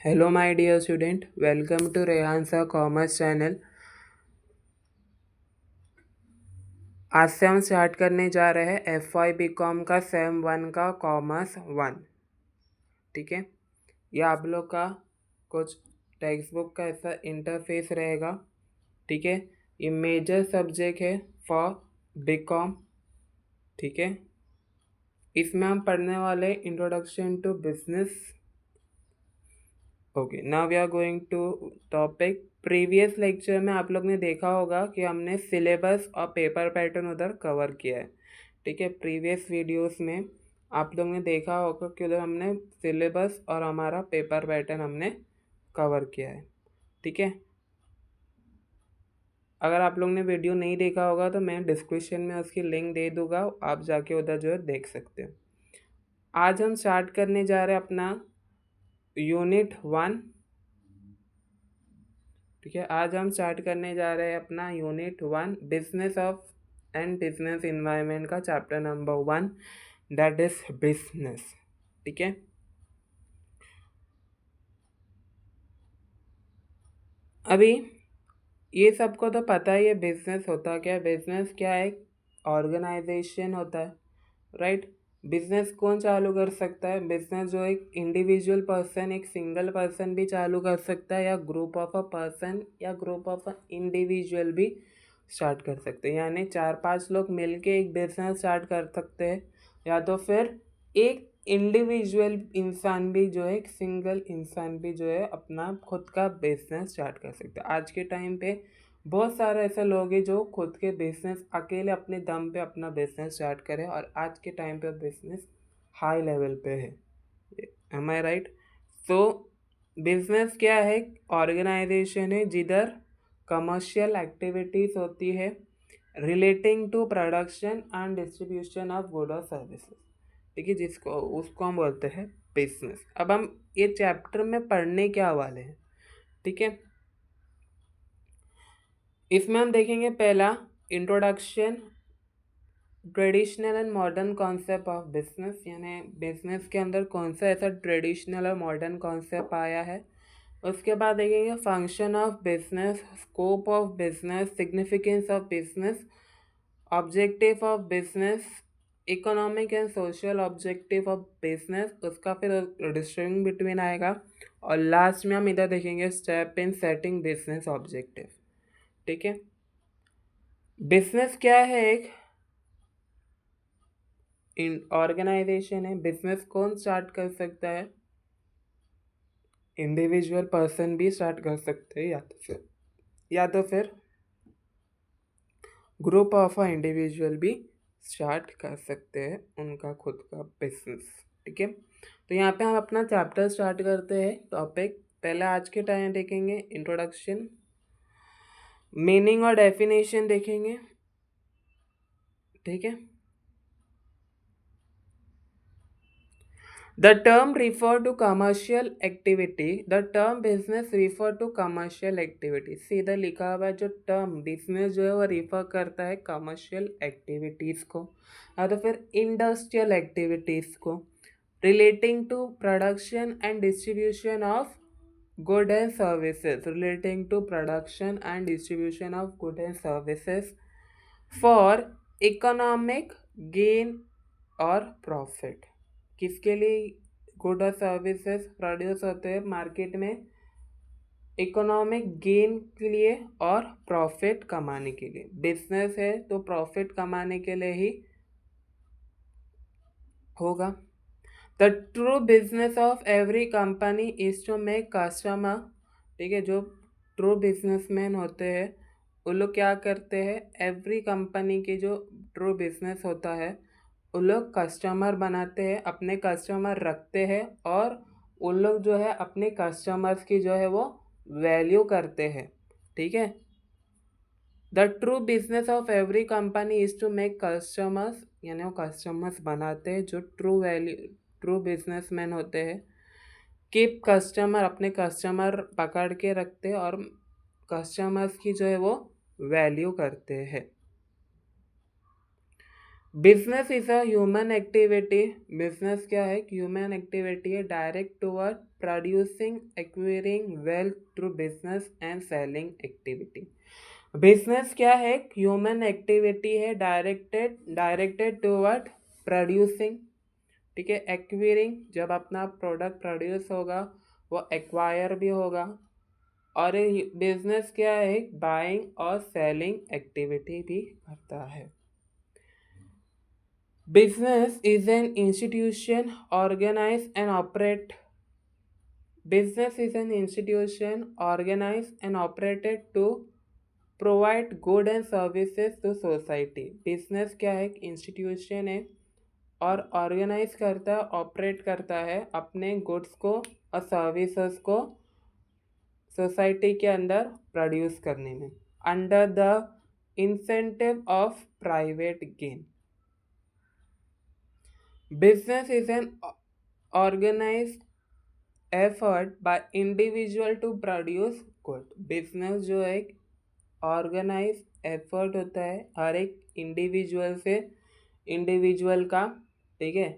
Hello, my dear student. Welcome to Rehansa Commerce channel. आज से हम स्टार्ट करने जा रहे हैं FY BCom का सेम 1 का कॉमर्स 1। ठीक है, ये आप लोग का कुछ टेक्स्ट बुक का ऐसा इंटरफेस रहेगा। ठीक है, ये मेजर सब्जेक्ट है फॉर BCom। ठीक है, इसमें हम पढ़ने वाले introduction to business. Okay, now we are going to topic. Previous lecture में आप लोग ने देखा होगा कि हमने सिलेबस और पेपर पैटर्न उधर कवर किया है। ठीक है, प्रीवियस वीडियोस में आप लोग ने देखा होगा कि उधर हमने सिलेबस और हमारा पेपर पैटर्न हमने कवर किया है। ठीक है, अगर आप लोग ने वीडियो नहीं देखा होगा तो मैं डिस्क्रिप्शन में उसकी लिंक दे दूंगा, आप जाके उधर जो है देख सकते हो। आज हम स्टार्ट करने जा रहे हैं अपना यूनिट 1। ठीक है, आज हम स्टार्ट करने जा रहे हैं अपना unit 1 business of and business environment का chapter number 1, that is business. ठीक है, अभी ये सबको तो पता ही है बिजनेस होता क्या है। बिजनेस क्या है? ऑर्गेनाइजेशन होता है, राइट। बिजनेस कौन चालू कर सकता है? बिजनेस जो एक इंडिविजुअल पर्सन, एक सिंगल पर्सन भी चालू कर सकता है, या ग्रुप ऑफ अ पर्सन या ग्रुप ऑफ अ इंडिविजुअल भी स्टार्ट कर सकते हैं। यानी 4-5 लोग मिलके एक बिजनेस स्टार्ट कर सकते हैं, या तो फिर एक इंडिविजुअल इंसान भी जो है, एक सिंगल इंसान भी जो है अपना खुद का बिजनेस स्टार्ट कर सकता है। आज के टाइम पे बहुत सारे ऐसे लोग हैं जो खुद के बिजनेस अकेले अपने दम पे अपना बिजनेस स्टार्ट करें, और आज के टाइम पे बिजनेस हाई लेवल पे है। Am I right? तो बिजनेस क्या है? ऑर्गेनाइजेशन है जिधर कमर्शियल एक्टिविटीज़ होती है relating to production and distribution of good और सर्विसेज। ठीक है, जिसको उसको हम बोलते हैं बिजनेस। अब हम ये चैप्टर में पढ़ने क्या वाले हैं? ठीक है, इसमें हम देखेंगे पहला introduction, traditional and modern concept of business, यानी बिजनेस के अंदर कौन सा ऐसा ट्रेडिशनल और मॉडर्न कॉन्सेप्ट आया है। उसके बाद देखेंगे function of business, scope of business, significance of business, objective of business, economic and social objective of business, उसका फिर डिस्टिंक्शन बिटवीन आएगा। और लास्ट में हम इधर देखेंगे step in setting business objective. ठीक है, बिजनेस क्या है? एक ऑर्गेनाइजेशन है। बिजनेस कौन स्टार्ट कर सकता है? इंडिविजुअल पर्सन भी स्टार्ट कर सकते हैं, या तो फिर ग्रुप ऑफ इंडिविजुअल भी स्टार्ट कर सकते हैं उनका खुद का बिजनेस। ठीक है, तो यहाँ पे हम अपना चैप्टर स्टार्ट करते हैं। टॉपिक पहले आज के टाइम देखेंगे इंट्रोडक्शन, मीनिंग और डेफिनेशन देखेंगे। ठीक है, the term refer to commercial activity, the term business refer to commercial activity। सीधा लिखा हुआ है, जो टर्म बिजनेस जो है वो रिफर करता है कमर्शियल एक्टिविटीज़ को, या तो फिर इंडस्ट्रियल एक्टिविटीज़ को, relating to production and distribution of good and services, relating to production and distribution of good and services for economic gain और प्रॉफिट। किसके लिए गुड और सर्विसेज प्रोड्यूस होते हैं मार्केट में? इकोनॉमिक गेन के लिए और प्रॉफिट कमाने के लिए। बिजनेस है तो प्रॉफिट कमाने के लिए ही होगा। The true business of every company is to make customer. ठीक है, जो ट्रू बिजनेसमैन होते हैं वो लोग क्या करते हैं? एवरी कंपनी की जो ट्रू बिजनेस होता है उन लोग कस्टमर बनाते हैं, अपने कस्टमर रखते हैं, और उन लोग जो है अपने कस्टमर्स की जो है वो वैल्यू करते हैं। ठीक है, the true business of every company is to make customers, यानी वो कस्टमर्स बनाते हैं जो ट्रू वैल्यू, ट्रू बिजनेसमैन होते हैं। कीप कस्टमर, अपने कस्टमर पकड़ के रखते हैं और कस्टमर्स की जो है वो वैल्यू करते हैं। Business is a human activity. Business क्या है? ह्यूमन एक्टिविटी है direct toward producing acquiring wealth through business and selling activity. Business क्या है? ह्यूमन एक्टिविटी है डायरेक्टेड टुवर्ड प्रोड्यूसिंग, ठीक है, एक्वायरिंग, जब अपना प्रोडक्ट प्रोड्यूस होगा वो एक्वायर भी होगा। और बिजनेस क्या है? बाइंग और सेलिंग एक्टिविटी भी करता है। Business is an institution organized and operate. Business is an institution organized and operated to provide good and services to society. Business क्या है? एक इंस्टीट्यूशन है और ऑर्गेनाइज करता है, ऑपरेट करता है अपने गुड्स को और सर्विसेज को सोसाइटी के अंदर प्रोड्यूस करने में, under the incentive of private gain. Business is an organized effort by individual to produce good. Business जो एक ऑर्गेनाइज एफर्ट होता है हर एक इंडिविजुअल का, ठीक है,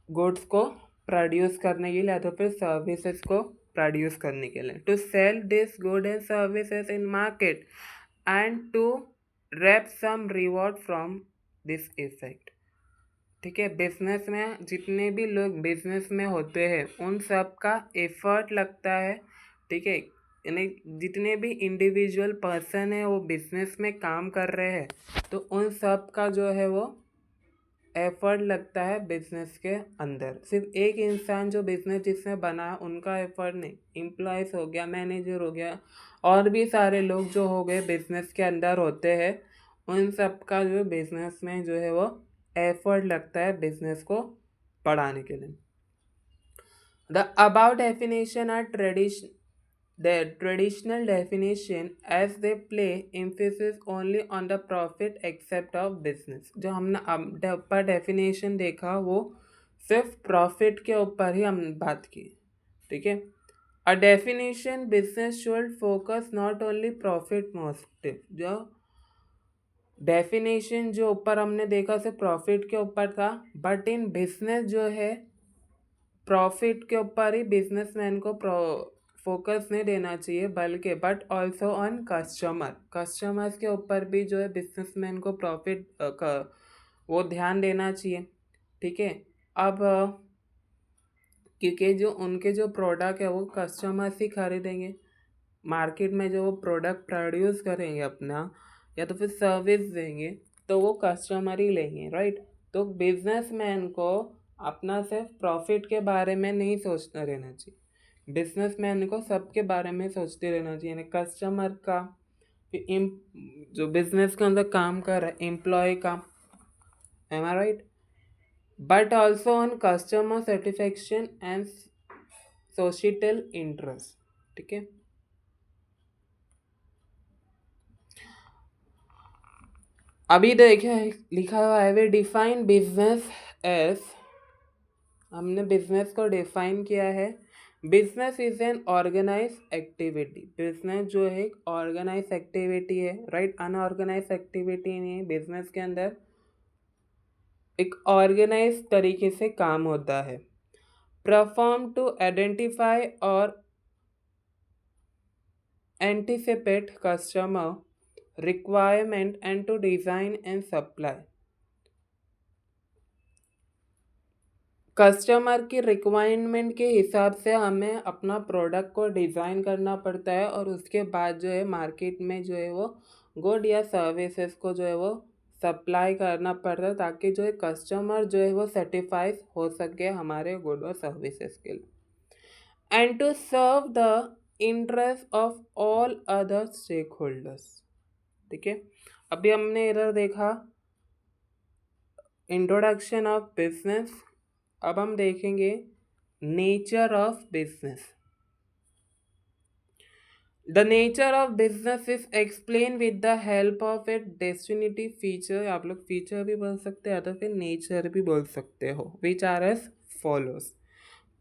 गुड्स को प्रोड्यूस करने के लिए या तो फिर सर्विसेज को प्रोड्यूस करने के लिए, to sell this good and services in market and to reap some reward from this effect. ठीक है, बिजनेस में जितने भी लोग बिजनेस में होते हैं उन सब का एफर्ट लगता है, ठीक है, यानी जितने भी इंडिविजुअल पर्सन है वो बिजनेस में काम कर रहे हैं तो उन सब का जो है वो एफर्ट लगता है बिजनेस के अंदर। सिर्फ एक इंसान जो बिजनेस जिसने बना उनका एफर्ट नहीं, एम्प्लॉयज़ हो गया, मैनेजर हो गया, और भी सारे लोग जो हो गए बिजनेस के अंदर होते हैं उन सब का जो बिजनेस में जो है वो एफर्ट लगता है बिजनेस को बढ़ाने के लिए। The about definition are traditional definition as they play emphasis only on the profit except of business। जो हमने ऊपर डेफिनेशन देखा वो सिर्फ प्रॉफिट के ऊपर ही हम बात की, ठीक है। A definition business should focus not only profit motive. जो डेफिनेशन जो ऊपर हमने देखा सिर्फ प्रॉफिट के ऊपर था, बट इन बिजनेस जो है प्रॉफिट के ऊपर ही बिजनेसमैन को फोकस नहीं देना चाहिए बल्कि बट ऑल्सो ऑन कस्टमर्स के ऊपर भी जो है बिजनेसमैन को प्रॉफिट का वो ध्यान देना चाहिए, ठीक है। अब क्योंकि जो उनके जो प्रोडक्ट है वो कस्टमर्स ही खरीदेंगे, मार्केट में जो वो प्रोडक्ट प्रोड्यूस करेंगे अपना या तो फिर सर्विस देंगे तो वो कस्टमर ही लेंगे, राइट। तो बिजनेसमैन को अपना सिर्फ प्रॉफिट के बारे में नहीं सोचना रहना चाहिए, बिजनेसमैन को सबके बारे में सोचते रहना चाहिए, यानी कस्टमर का, जो बिजनेस के अंदर काम कर रहा है एम्प्लॉय का, am I right, but also on customer satisfaction and social interest, ठीक है। अभी देखिए लिखा हुआ है वे डिफाइन बिजनेस एज, हमने बिजनेस को डिफाइन किया है, business is an organise activity. Business जो है एक ऑर्गेनाइज एक्टिविटी है, राइट, अनऑर्गेनाइज एक्टिविटी नहीं है। बिजनेस के अंदर एक ऑर्गेनाइज तरीके से काम होता है, परफॉर्म टू आइडेंटिफाई और anticipate customer requirement and to design and supply. Customer की रिक्वायरमेंट के हिसाब से हमें अपना प्रोडक्ट को डिज़ाइन करना पड़ता है और उसके बाद जो है मार्केट में जो है वो गुड या सर्विसेज को जो है वो सप्लाई करना पड़ता है ताकि जो है कस्टमर जो है वो सेटिस्फाई हो सके हमारे गुड और सर्विसेज के लिए, and to serve the interest of all other stakeholders, ठीक है। अभी हमने इधर देखा इंट्रोडक्शन ऑफ बिजनेस, अब हम देखेंगे nature of business. The nature of business is explain with the help of a distinctive feature. आप लोग फीचर भी बोल सकते हैं तो फिर नेचर भी बोल सकते हो, विच आर एज फॉलोज।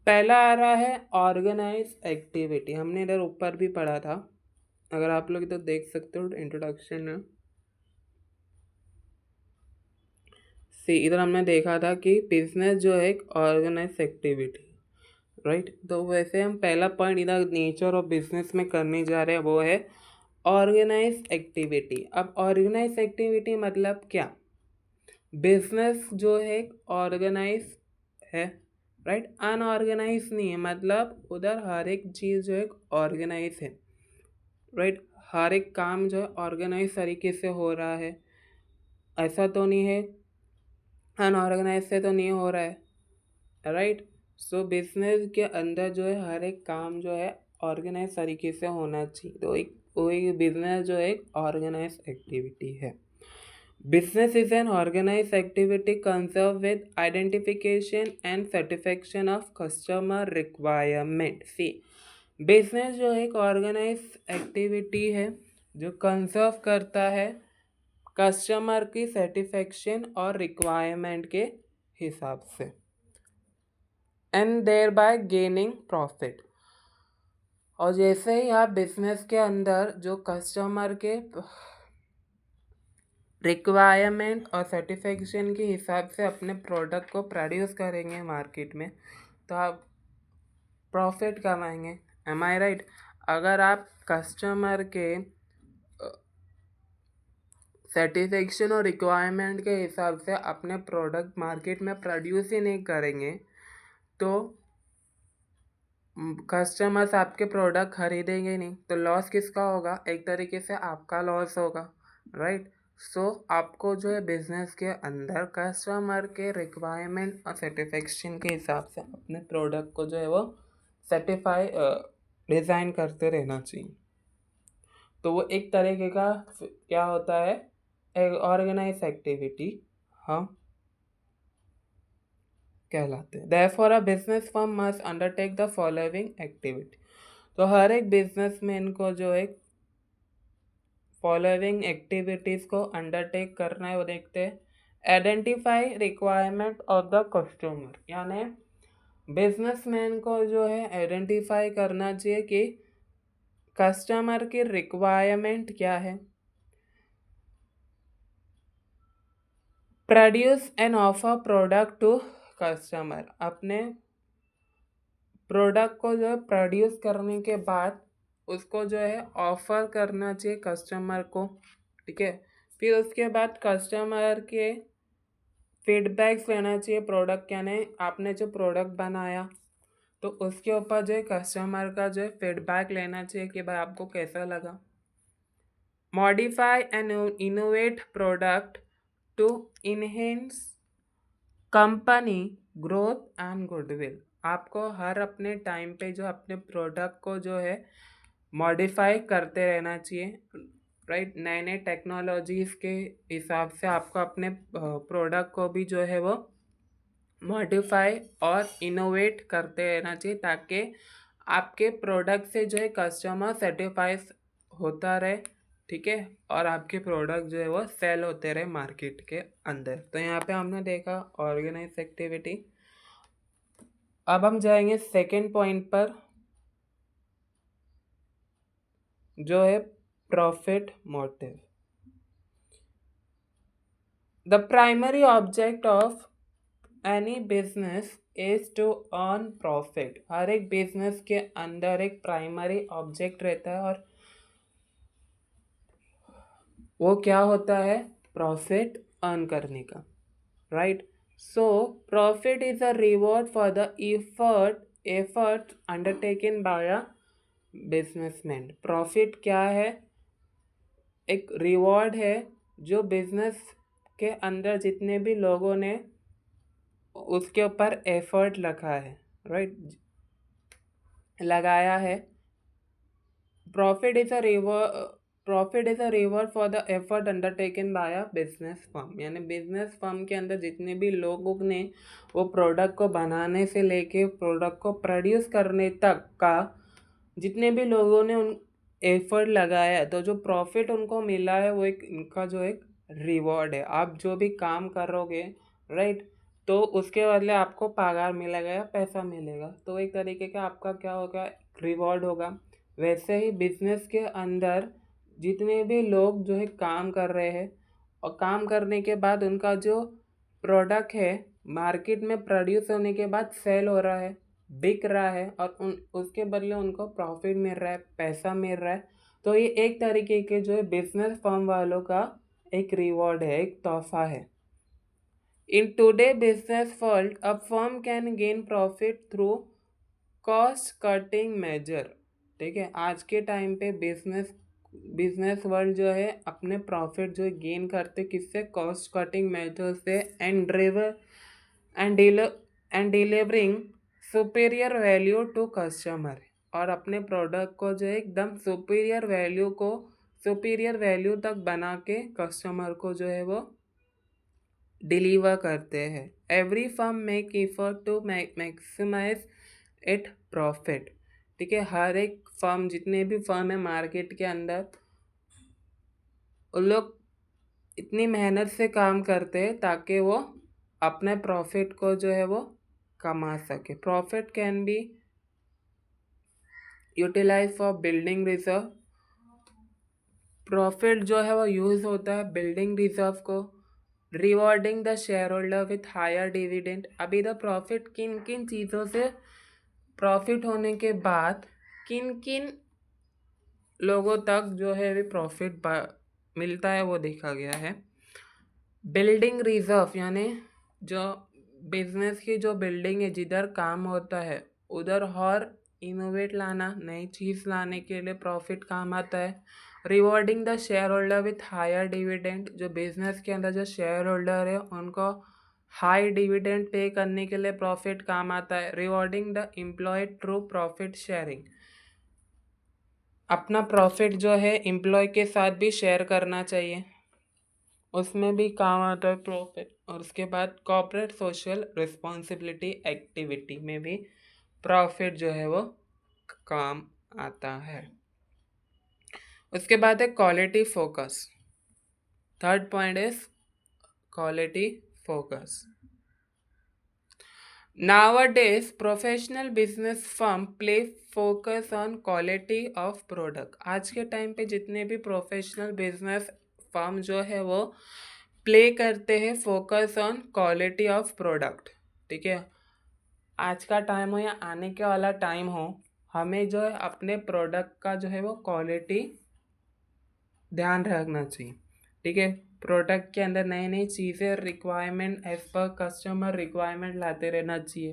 पहला आ रहा है ऑर्गेनाइज एक्टिविटी, हमने इधर ऊपर भी पढ़ा था, अगर आप लोग इधर देख सकते हो इंट्रोडक्शन में। इधर हमने देखा था कि बिजनेस जो है एक ऑर्गेनाइज एक्टिविटी, राइट। तो वैसे हम पहला पॉइंट इधर नेचर ऑफ बिजनेस में करने जा रहे हैं, वो है ऑर्गेनाइज एक्टिविटी। अब ऑर्गेनाइज एक्टिविटी मतलब क्या? बिजनेस जो है ऑर्गेनाइज है, राइट। अनऑर्गेनाइज नहीं है, मतलब उधर हर एक चीज़ जो है ऑर्गेनाइज है, राइट। हर एक काम जो है ऑर्गेनाइज तरीके से हो रहा है, ऐसा तो नहीं है अनऑर्गेनाइज से तो नहीं हो रहा है, राइट। सो बिजनेस के अंदर जो है हर एक काम जो है ऑर्गेनाइज तरीके से होना चाहिए, तो एक वही बिजनेस जो है ऑर्गेनाइज एक्टिविटी है। Business is an organized activity concerned with identification and satisfaction of customer requirement. See, business जो एक ऑर्गेनाइज एक्टिविटी है जो कंसर्व करता है कस्टमर की सेटिस्फेक्शन और रिक्वायरमेंट के हिसाब से, and thereby gaining profit. और जैसे ही आप बिजनेस के अंदर जो कस्टमर के रिक्वायरमेंट और सेटिस्फेक्शन के हिसाब से अपने प्रोडक्ट को प्रोड्यूस करेंगे मार्केट में, तो आप प्रॉफिट कमाएंगे। M I right? अगर आप कस्टमर के सेटिस्फेक्शन और रिक्वायरमेंट के हिसाब से अपने प्रोडक्ट मार्केट में प्रोड्यूस ही नहीं करेंगे, तो कस्टमर्स आपके प्रोडक्ट खरीदेंगे नहीं, तो लॉस किसका होगा? एक तरीके से आपका लॉस होगा, राइट। सो आपको जो है बिजनेस के अंदर कस्टमर के रिक्वायरमेंट और सेटिस्फेक्शन के हिसाब से अपने प्रोडक्ट को जो है वो सेटिफाई डिज़ाइन करते रहना चाहिए। तो वो एक तरीके का क्या होता है, एक ऑर्गेनाइज एक्टिविटी हाँ कहलाते हैं। Therefore, a business firm must undertake the following activity. तो हर एक बिजनेसमैन को जो है फॉलोइंग एक्टिविटीज़ को अंडरटेक करना है, वो देखते हैं। Identify requirement of the customer, यानी बिजनेसमैन को जो है आइडेंटिफाई करना चाहिए कि कस्टमर की रिक्वायरमेंट क्या है। Produce and offer product to customer, अपने प्रोडक्ट को जो है प्रोड्यूस करने के बाद उसको जो है ऑफर करना चाहिए कस्टमर को, ठीक है। फिर उसके बाद कस्टमर के फीडबैक्स लेना चाहिए प्रोडक्ट, यानी आपने जो प्रोडक्ट बनाया तो उसके ऊपर जो है कस्टमर का जो है फीडबैक लेना चाहिए कि भाई आपको कैसा लगा। Modify and innovate product to enhance company growth and goodwill, आपको हर अपने टाइम पे जो अपने प्रोडक्ट को जो है मॉडिफाई करते रहना चाहिए, राइट। नए नए टेक्नोलॉजीज़ के हिसाब से आपको अपने प्रोडक्ट को भी जो है वो मॉडिफाई और इनोवेट करते रहना चाहिए, ताकि आपके प्रोडक्ट से जो है कस्टमर सेटिस्फाइड होता रहे, ठीक है, और आपके प्रोडक्ट जो है वो सेल होते रहे मार्केट के अंदर। तो यहाँ पे हमने देखा ऑर्गेनाइज एक्टिविटी। अब हम जाएंगे सेकेंड पॉइंट पर, जो है profit motive. The primary object of any business is to earn profit. हर एक बिजनेस के अंदर एक प्राइमरी ऑब्जेक्ट रहता है, और वो क्या होता है? प्रॉफिट अर्न करने का, right. So profit is a reward for the effort undertaken by a businessman. Profit क्या है? एक रिवॉर्ड है जो बिजनेस के अंदर जितने भी लोगों ने उसके ऊपर एफर्ट लगा है, राइट, लगाया है। Profit is a reward for the effort undertaken by a business firm, यानी बिजनेस फर्म के अंदर जितने भी लोगों ने वो प्रोडक्ट को बनाने से लेके प्रोडक्ट को प्रोड्यूस करने तक का जितने भी लोगों ने उन एफर्ट लगाया है, तो जो प्रॉफिट उनको मिला है वो एक इनका जो एक रिवॉर्ड है। आप जो भी काम करोगे, राइट, तो उसके बदले आपको पगार मिलेगा या पैसा मिलेगा, तो एक तरीके का आपका क्या होगा? रिवॉर्ड होगा। वैसे ही बिजनेस के अंदर जितने भी लोग जो है काम कर रहे हैं, और काम करने के बाद उनका जो प्रोडक्ट है मार्केट में प्रोड्यूस होने के बाद सेल हो रहा है, बिक रहा है और उसके बदले उनको प्रॉफिट मिल रहा है, पैसा मिल रहा है, तो ये एक तरीके के जो है बिजनेस फर्म वालों का एक रिवॉर्ड है, एक तोहफा है। In today business world a firm can gain profit through cost cutting measure. ठीक है, आज के टाइम पे बिजनेस वर्ल्ड जो है अपने प्रॉफिट जो गेन करते किससे, कॉस्ट कटिंग मेथड से and delivering superior value to customer. और अपने प्रोडक्ट को जो है एकदम सुपीरियर वैल्यू तक बना के कस्टमर को जो है वो डिलीवर करते हैं। Every firm make effort to maximise it profit. ठीक है, हर एक फर्म, जितने भी फर्म है मार्केट के अंदर, उन लोग इतनी मेहनत से काम करते हैं ताकि वो अपने प्रॉफिट को जो है वो कमा सके। Profit can be utilise for building reserve. Profit जो है वो यूज़ होता है बिल्डिंग रिजर्व को, rewarding the shareholder with higher dividend. अभी द प्रॉफिट किन किन चीज़ों से, प्रॉफिट होने के बाद किन किन लोगों तक जो है भी प्रॉफिट मिलता है वो देखा गया है। बिल्डिंग रिजर्व यानी जो बिजनेस की जो बिल्डिंग है, जिधर काम होता है उधर और इनोवेट लाना, नई चीज़ लाने के लिए प्रॉफिट काम आता है। Rewarding the shareholder with higher dividend, जो बिजनेस के अंदर जो शेयर होल्डर है उनको हाई डिविडेंड पे करने के लिए प्रॉफिट काम आता है। Rewarding the employ through profit sharing, अपना प्रॉफिट जो है एम्प्लॉय के साथ भी शेयर करना चाहिए, उसमें भी काम आता है प्रॉफिट। और उसके बाद कॉर्पोरेट सोशल रिस्पॉन्सिबिलिटी एक्टिविटी में भी प्रॉफिट जो है वो काम आता है। उसके बाद है quality focus. Third point is quality focus. Nowadays, professional business firm play focus on quality of product। आज के टाइम पे जितने भी प्रोफेशनल बिजनेस फर्म जो है वो प्ले करते हैं focus on quality of product. ठीक है, आज का टाइम हो या आने के वाला टाइम हो, हमें जो है अपने प्रोडक्ट का जो है वो क्वालिटी ध्यान रखना चाहिए। ठीक है, प्रोडक्ट के अंदर नई नई चीज़ें, requirement as per customer requirement लाते रहना चाहिए,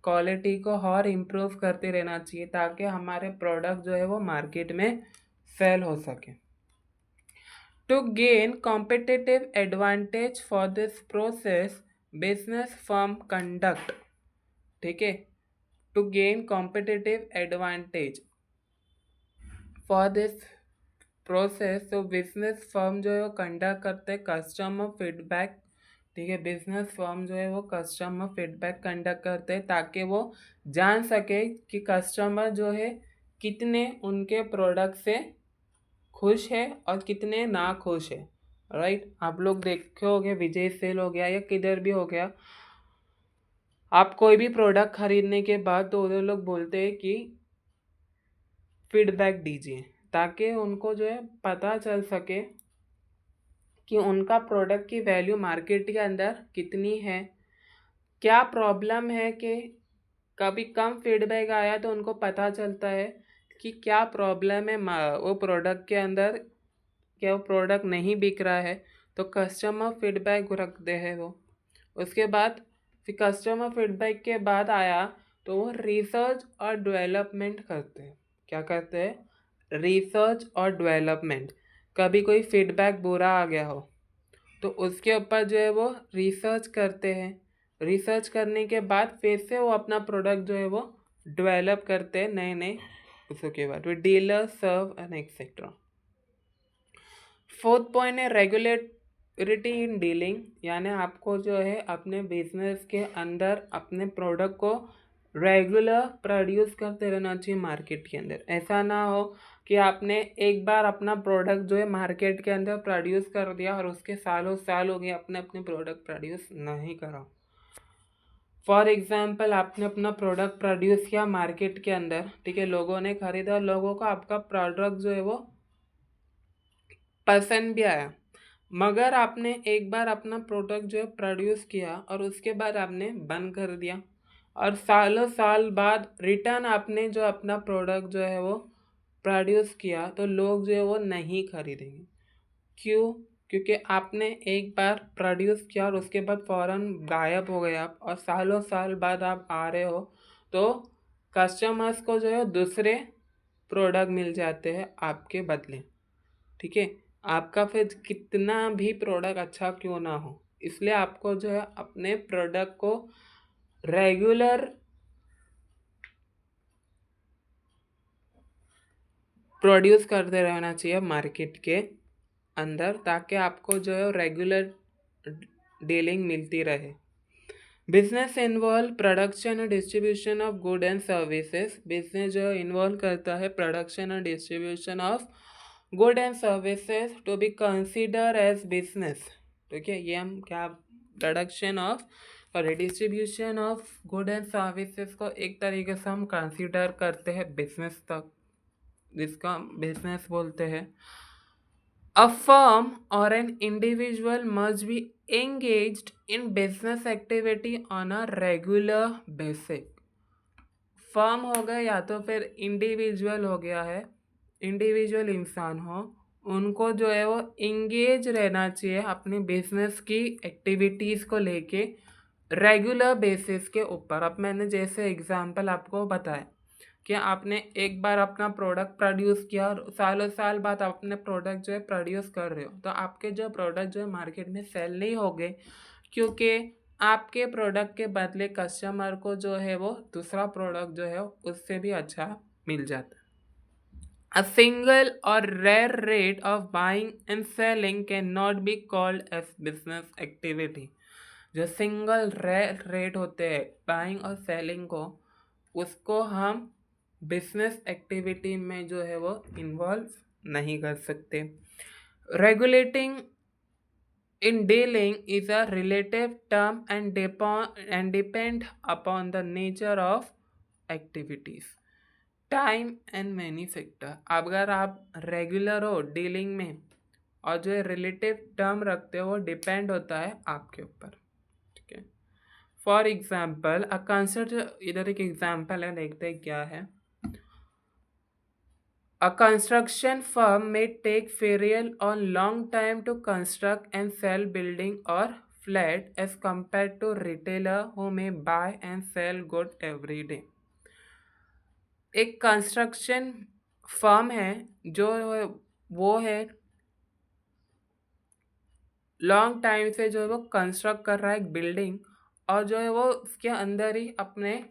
क्वालिटी को और इम्प्रूव करते रहना चाहिए ताकि हमारे प्रोडक्ट जो है वो मार्केट में सेल हो सके। To gain competitive advantage for this process business firm conduct. ठीक है, to gain competitive advantage for this process, तो बिजनेस फर्म जो है वो कंडक्ट करते हैं कस्टमर फीडबैक। ठीक है, बिजनेस फर्म जो है वो कस्टमर फीडबैक कंडक्ट करते हैं ताकि वो जान सके कि कस्टमर जो है कितने उनके प्रोडक्ट से खुश है और कितने ना खुश है। राइट, आप लोग देखे होंगे विजय सेल हो गया या किधर भी हो गया, आप कोई भी प्रोडक्ट खरीदने के बाद तो उधर लोग बोलते हैं कि फीडबैक दीजिए ताकि उनको जो है पता चल सके कि उनका प्रोडक्ट की वैल्यू मार्केट के अंदर कितनी है, क्या प्रॉब्लम है। कि कभी कम फीडबैक आया तो उनको पता चलता है कि क्या प्रॉब्लम है वो प्रोडक्ट के अंदर, क्या वो प्रोडक्ट नहीं बिक रहा है, तो कस्टमर फीडबैक रखते हैं वो। उसके बाद फिर कस्टमर फीडबैक के बाद आया तो वो रिसर्च और डेवलपमेंट करते हैं। क्या करते हैं? रिसर्च और डेवलपमेंट। कभी कोई फीडबैक बुरा आ गया हो तो उसके ऊपर जो है वो रिसर्च करते हैं, रिसर्च करने के बाद फिर से वो अपना प्रोडक्ट जो है वो डेवलप करते हैं नए नए, उसके बाद वो dealer serve and etcetera. Fourth point है रेगुलेटरी इन डीलिंग, यानी आपको जो है अपने बिजनेस के अंदर अपने प्रोडक्ट को रेगुलर प्रोड्यूस करते रहना चाहिए मार्केट के अंदर। ऐसा ना हो कि आपने एक बार अपना प्रोडक्ट जो है मार्केट के अंदर प्रोड्यूस कर दिया और उसके सालों साल हो गए अपने अपने प्रोडक्ट प्रोड्यूस नहीं करा। फॉर एग्जाम्पल, आपने अपना प्रोडक्ट प्रोड्यूस किया मार्केट के अंदर, ठीक है, लोगों ने खरीदा और लोगों को आपका प्रोडक्ट जो है वो पसंद भी आया, मगर आपने एक बार अपना प्रोडक्ट जो है प्रोड्यूस किया और उसके बाद आपने बंद कर दिया और सालों साल बाद रिटर्न आपने जो अपना प्रोडक्ट जो है वो प्रोड्यूस किया तो लोग जो है वो नहीं खरीदेंगे। क्यों? क्योंकि आपने एक बार प्रोड्यूस किया और उसके बाद फ़ौरन गायब हो गए आप और सालों साल बाद आप आ रहे हो तो कस्टमर्स को जो है दूसरे प्रोडक्ट मिल जाते हैं आपके बदले। ठीक है, आपका फिर कितना भी प्रोडक्ट अच्छा क्यों ना हो, इसलिए आपको जो है अपने प्रोडक्ट को रेगुलर प्रोड्यूस करते रहना चाहिए मार्केट के अंदर, ताकि आपको जो है रेगुलर डीलिंग मिलती रहे। Business involve production and distribution of good and services. Business जो इन्वॉल्व करता है production and distribution of good and services to be consider as business. ठीक है, ये हम क्या प्रोडक्शन ऑफ और distribution of good and services को एक तरीके से हम कंसिडर करते हैं बिजनेस तक, जिसका बिजनेस बोलते हैं। A firm or an individual must be engaged in business activity on a regular basis. Firm हो गया या तो फिर इंडिविजुअल हो गया है, इंडिविजुअल इंसान हो, उनको जो है वो इंगेज रहना चाहिए अपनी बिजनेस की एक्टिविटीज़ को लेके रेगुलर बेसिस के ऊपर। अब मैंने जैसे एग्जांपल आपको बताया कि आपने एक बार अपना प्रोडक्ट प्रोड्यूस किया और सालों साल बाद आप अपने प्रोडक्ट जो है प्रोड्यूस कर रहे हो तो आपके जो प्रोडक्ट जो है मार्केट में सेल नहीं होंगे, क्योंकि आपके प्रोडक्ट के बदले कस्टमर को जो है वो दूसरा प्रोडक्ट जो है उससे भी अच्छा मिल जाता है। A single or rare rate of buying and selling cannot be called as business activity. जो सिंगल रेयर रेट होते हैं बाइंग और सेलिंग को, उसको हम बिजनेस एक्टिविटी में जो है वो इन्वॉल्व नहीं कर सकते। Regulating in dealing is a relative term and depend upon the nature of activities, time and many factor. अगर आप रेगुलर हो डीलिंग में और जो है रिलेटिव टर्म रखते हो वो डिपेंड होता है आपके ऊपर। ठीक है, फॉर एग्जाम्पल अ कंस्ट्रक्ट, इधर एक एग्जाम्पल है, देखते हैं क्या है। A construction firm may take variable or long time to construct and sell building or flat as compared to retailer who may buy and sell good every day. एक construction firm है जो वो है लॉन्ग टाइम से जो है वो construct कर रहा है एक बिल्डिंग और जो है वो उसके अंदर ही अपने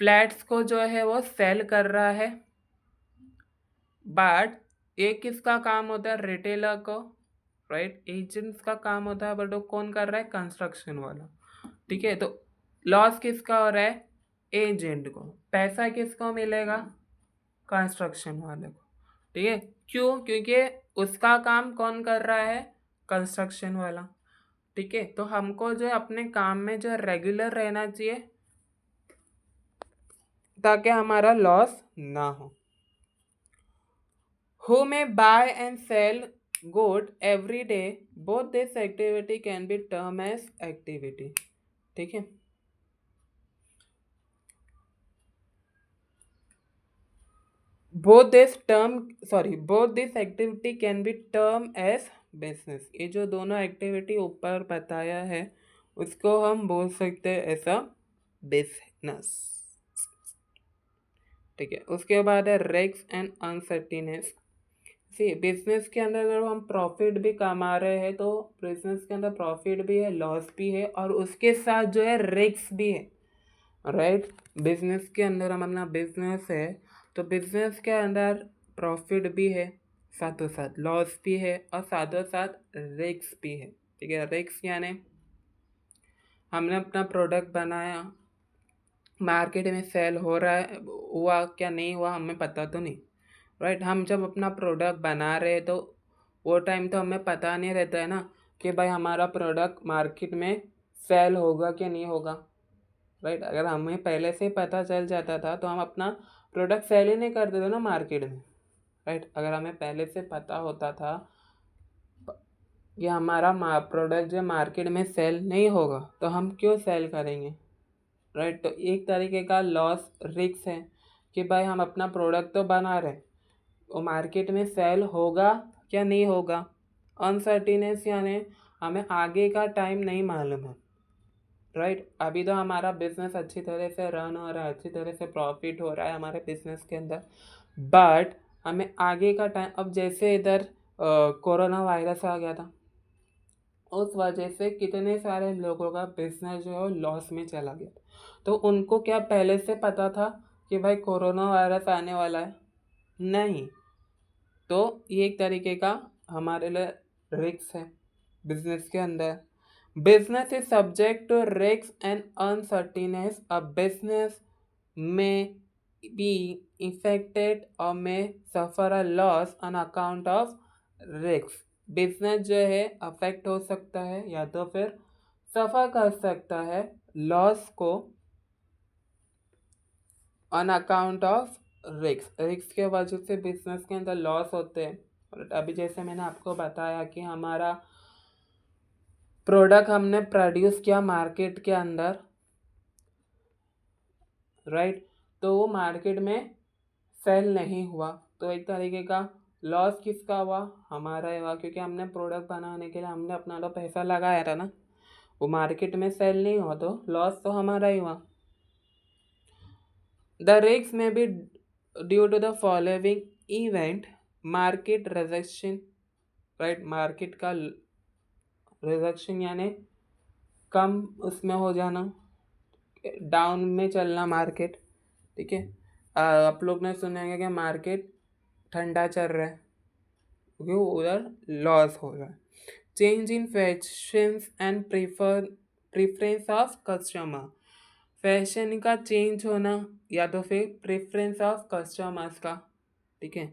फ्लैट्स को जो है वो सेल कर रहा है। बट ये किसका काम होता है? रिटेलर को, राइट, एजेंट्स का काम होता है, बट वो कौन कर रहा है? कंस्ट्रक्शन वाला। ठीक है, तो लॉस किसका हो रहा है? एजेंट को। पैसा किसको मिलेगा? कंस्ट्रक्शन वाले को। ठीक है, क्यों? क्योंकि उसका काम कौन कर रहा है? कंस्ट्रक्शन वाला। ठीक है, तो हमको जो है अपने काम में जो है रेगुलर रहना चाहिए ताकि हमारा लॉस ना हो। Who may buy and sell good every day, both this activity can be termed as activity. ठीक है, both this activity can be termed as business. ये जो दोनों एक्टिविटी ऊपर बताया है उसको हम बोल सकते हैं ऐसा बिजनेस। ठीक है, उसके बाद है रिस्क एंड अनसर्टिनेस। सी बिजनेस के अंदर अगर हम प्रॉफिट भी कमा रहे हैं तो बिजनेस के अंदर प्रॉफिट भी है, लॉस भी है और उसके साथ जो है रिस्क भी है, राइट। बिजनेस के अंदर हम अपना बिजनेस है तो बिजनेस के अंदर प्रॉफिट भी है, साथों साथ लॉस भी है और साथों साथ रिस्क भी है। ठीक है, रिस्क यानी हमने अपना प्रोडक्ट बनाया, मार्केट में सेल हो रहा है, हुआ क्या नहीं हुआ हमें पता तो नहीं, राइट। हम जब अपना प्रोडक्ट बना रहे तो वो टाइम तो हमें पता नहीं रहता है ना कि भाई हमारा प्रोडक्ट मार्केट में सेल होगा कि नहीं होगा, राइट। अगर हमें पहले से पता चल जाता था तो हम अपना प्रोडक्ट सेल ही नहीं करते थे ना मार्केट में, राइट। अगर हमें पहले से पता होता था कि हमारा प्रोडक्ट जो मार्केट में सेल नहीं होगा तो हम क्यों सेल करेंगे, राइट। तो एक तरीके का लॉस रिस्क है कि भाई हम अपना प्रोडक्ट तो बना रहे, वो मार्केट में सेल होगा क्या नहीं होगा, अनसर्टिनेस, यानी हमें आगे का टाइम नहीं मालूम है, राइट। अभी तो हमारा बिजनेस अच्छी तरह से रन हो रहा है, अच्छी तरह से प्रॉफिट हो रहा है हमारे बिजनेस के अंदर, बट हमें आगे का टाइम, अब जैसे इधर कोरोना वायरस आ गया था, उस वजह से कितने सारे लोगों का बिजनेस जो है लॉस में चला गया। तो उनको क्या पहले से पता था कि भाई कोरोना वायरस आने वाला है? नहीं। तो ये एक तरीके का हमारे लिए रिस्क है बिजनेस के अंदर। Business is subject to risk and uncertainness. A business may be affected और may suffer a loss on account of risk. Business जो है अफेक्ट हो सकता है या तो फिर सफ़र कर सकता है लॉस को on account of risk. Risk के वजह से बिजनेस के अंदर लॉस होते हैं। और अभी जैसे मैंने आपको बताया कि हमारा प्रोडक्ट हमने प्रोड्यूस किया मार्केट के अंदर, राइट, तो वो मार्केट में सेल नहीं हुआ, तो एक तरीके का लॉस किसका हुआ? हमारा ही हुआ, क्योंकि हमने प्रोडक्ट बनाने के लिए हमने अपना तो पैसा लगाया था ना, वो मार्केट में सेल नहीं हुआ तो लॉस तो हमारा ही हुआ। The risk may be due to the following event: market rejection, right, market का रिजेक्शन यानी कम उसमें हो जाना, डाउन में चलना मार्केट, ठीक है। आप लोग ने सुना है कि मार्केट ठंडा चल रहा है क्योंकि उधर लॉस हो रहा है। Change in fashions and preference of customer, fashion का चेंज होना या तो फिर प्रेफरेंस ऑफ कस्टमर्स का, ठीक है।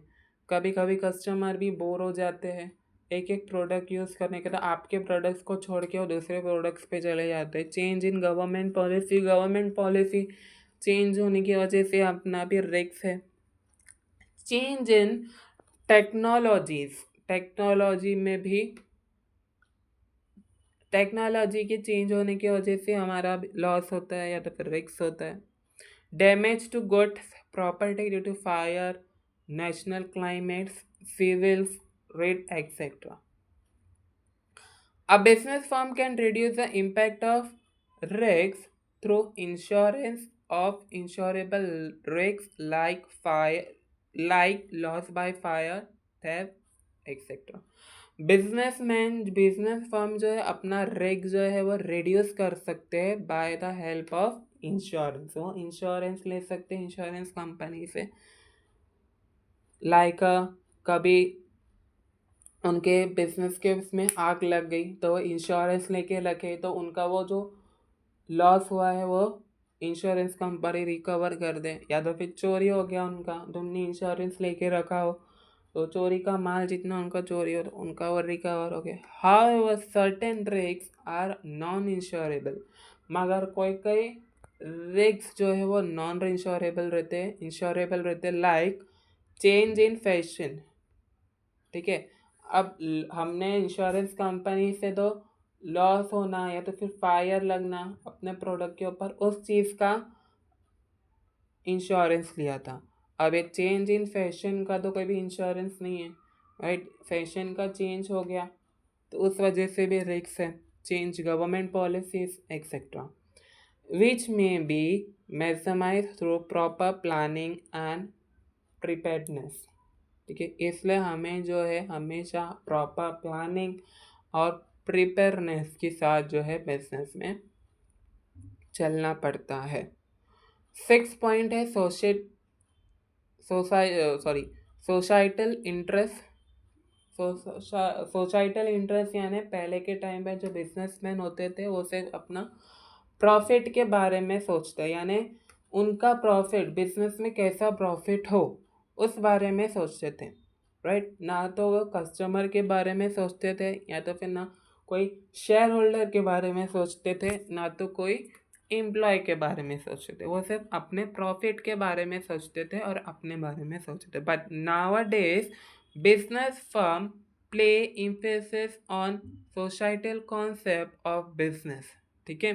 कभी कभी कस्टमर भी बोर हो जाते हैं एक एक प्रोडक्ट यूज़ करने के, तो आपके प्रोडक्ट्स को छोड़ के वो दूसरे प्रोडक्ट्स पे चले जाते हैं। Change in government policy, government policy change होने की वजह से अपना भी रिस्क है। चेंज इन टेक्नोलॉजीज, टेक्नोलॉजी में भी टेक्नोलॉजी के चेंज होने की वजह से हमारा लॉस होता है या तो फिर रिस्क होता है। Damage to goods property due to fire, national climates, civils, red etcetera. A business firm can reduce the impact of risks through insurance of insurable risks like fire, like loss by fire, theft, etc. Business firm जो है अपना risk जो है वो reduce कर सकते हैं by the help of insurance. वो इंश्योरेंस ले सकते हैं इंश्योरेंस कंपनी से, लाइक कभी उनके बिजनेस के उसमें आग लग गई तो वो इंश्योरेंस लेके रखे, तो उनका वो जो लॉस हुआ है वो इंश्योरेंस कंपनी रिकवर कर दे। या तो फिर चोरी हो गया उनका, तुमने इंश्योरेंस लेके रखा हो तो चोरी का माल जितना उनका चोरी हो तो उनका वो रिकवर हो गया। However certain risk are non insurable, मगर कोई कोई रिस्क जो है वो नॉन इंश्योरेबल रहते, लाइक चेंज इन फैशन, ठीक है। अब हमने इंश्योरेंस कंपनी से तो लॉस होना या तो फिर फायर लगना अपने प्रोडक्ट के ऊपर, उस चीज़ का इंश्योरेंस लिया था। अब एक चेंज इन फैशन का तो कोई भी इंश्योरेंस नहीं है, राइट। फैशन का चेंज हो गया तो उस वजह से भी रिस्क है। Change government policies etcetera which may be maximise through proper planning and preparedness, ठीक है। इसलिए हमें जो है हमेशा प्रॉपर प्लानिंग और प्रिपेयरनेस के साथ जो है बिजनेस में चलना पड़ता है। 6 पॉइंट है सोसाइटल इंटरेस्ट। सोसाइटल इंटरेस्ट यानी पहले के टाइम में जो बिजनेसमैन होते थे वो सिर्फ अपना प्रॉफिट के बारे में सोचते, यानी उनका प्रॉफिट बिजनेस में कैसा प्रॉफिट हो उस बारे में सोचते थे, राइट। ना तो वो कस्टमर के बारे में सोचते थे या तो फिर ना कोई शेयर होल्डर के बारे में सोचते थे, ना तो कोई एम्प्लॉय के बारे में सोचते थे, वो सिर्फ अपने प्रॉफिट के बारे में सोचते थे और अपने बारे में सोचते थे. But nowadays business firm play emphasis on societal concept of business. ठीक है.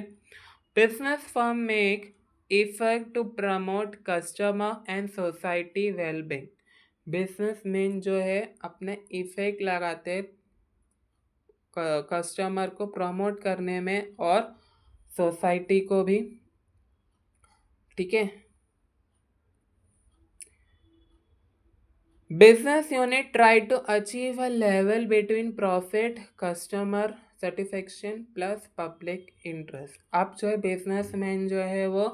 Business firm make effort to promote customer and society well-being. Businessman जो है अपने इफेक्ट लगाते कस्टमर को प्रमोट करने में और सोसाइटी को भी. ठीक है. Business unit try to achieve a level between profit, customer satisfaction plus public interest. अब जो है बिजनेसमैन जो है वो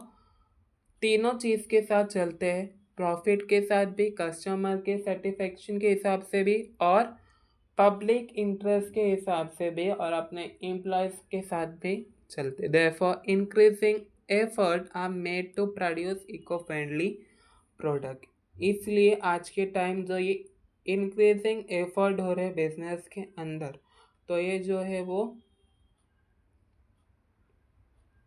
तीनों चीज़ के साथ चलते हैं, प्रॉफिट के साथ भी, कस्टमर के सेटिस्फेक्शन के हिसाब से भी और पब्लिक इंटरेस्ट के हिसाब से भी और अपने एम्प्लॉयज़ के साथ भी चलते. Therefore increasing effort are made to produce eco friendly product. इसलिए आज के टाइम जो ये इंक्रीजिंग एफर्ट हो रहे बिजनेस के अंदर, तो ये जो है वो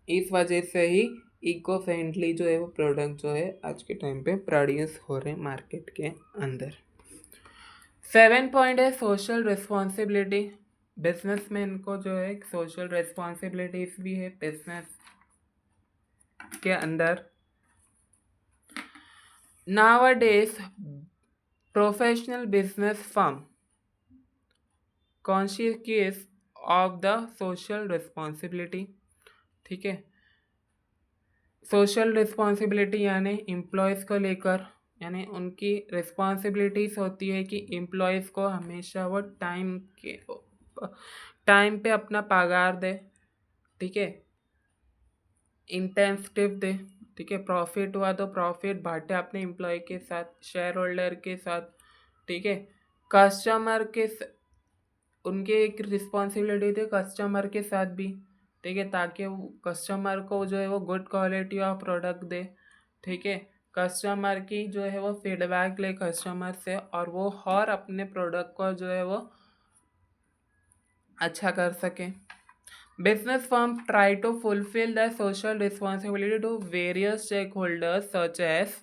इस वजह से ही इको फ्रेंडली जो है वो प्रोडक्ट जो है आज के टाइम पे प्रोड्यूस हो रहे मार्केट के अंदर. 7 पॉइंट है सोशल रिस्पॉन्सिबिलिटी. बिजनेसमैन को जो है सोशल रिस्पॉन्सिबिलिटीज भी है बिजनेस के अंदर. Nowadays professional business firm conscious of the social responsibility. ठीक है. सोशल रिस्पॉन्सिबिलिटी यानी एम्प्लॉयज़ को लेकर, यानी उनकी रिस्पॉन्सिबिलिटीज़ होती है कि एम्प्लॉयज़ को हमेशा वो टाइम पे अपना पगार दे. ठीक है. इंटेंसिव दे. ठीक है. प्रॉफिट हुआ तो प्रॉफिट बांटे अपने एम्प्लॉय के साथ, शेयर होल्डर के साथ. ठीक है. कस्टमर के उनके एक रिस्पॉन्सिबिलिटी थी कस्टमर के साथ भी. ठीक है. ताकि वो कस्टमर को जो है वो गुड क्वालिटी ऑफ प्रोडक्ट दे. ठीक है. कस्टमर की जो है वो फीडबैक ले कस्टमर से और वो और अपने प्रोडक्ट को जो है वो अच्छा कर सके. Business firm try to fulfil the social responsibility to various stakeholders such as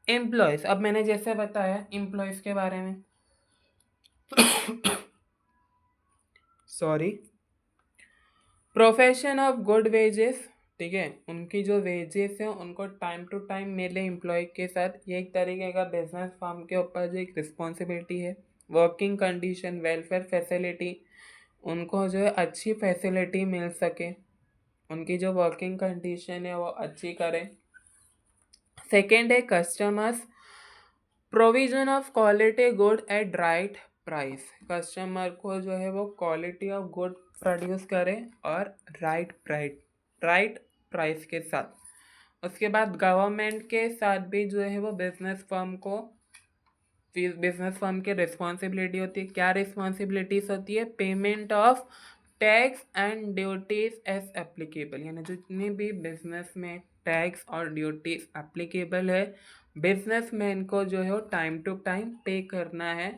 employees. अब मैंने जैसे बताया एम्प्लॉयज़ के बारे में sorry, profession of good wages. ठीक है. उनकी जो वेजेस है उनको टाइम टू टाइम मिले एम्प्लॉय के साथ. ये एक तरीके का बिजनेस फर्म के ऊपर जो एक रिस्पॉन्सिबिलिटी है. वर्किंग कंडीशन, वेलफेयर फैसिलिटी, उनको जो है अच्छी फैसिलिटी मिल सके, उनकी जो वर्किंग कंडीशन है वो अच्छी करें. सेकेंड है customers provision of quality good at right price. Customer को जो है वो क्वालिटी ऑफ गुड प्रोड्यूस करें और राइट प्राइस के साथ. उसके बाद गवर्नमेंट के साथ भी जो है वो बिजनेस फर्म की रिस्पॉन्सिबिलिटी होती है. क्या रिस्पॉन्सिबिलिटीज होती है? Payment of tax and duties as applicable. यानी जितने भी बिजनेस में टैक्स और ड्यूटीज एप्लीकेबल है बिजनेसमैन को जो है वो टाइम टू टाइम पे करना है.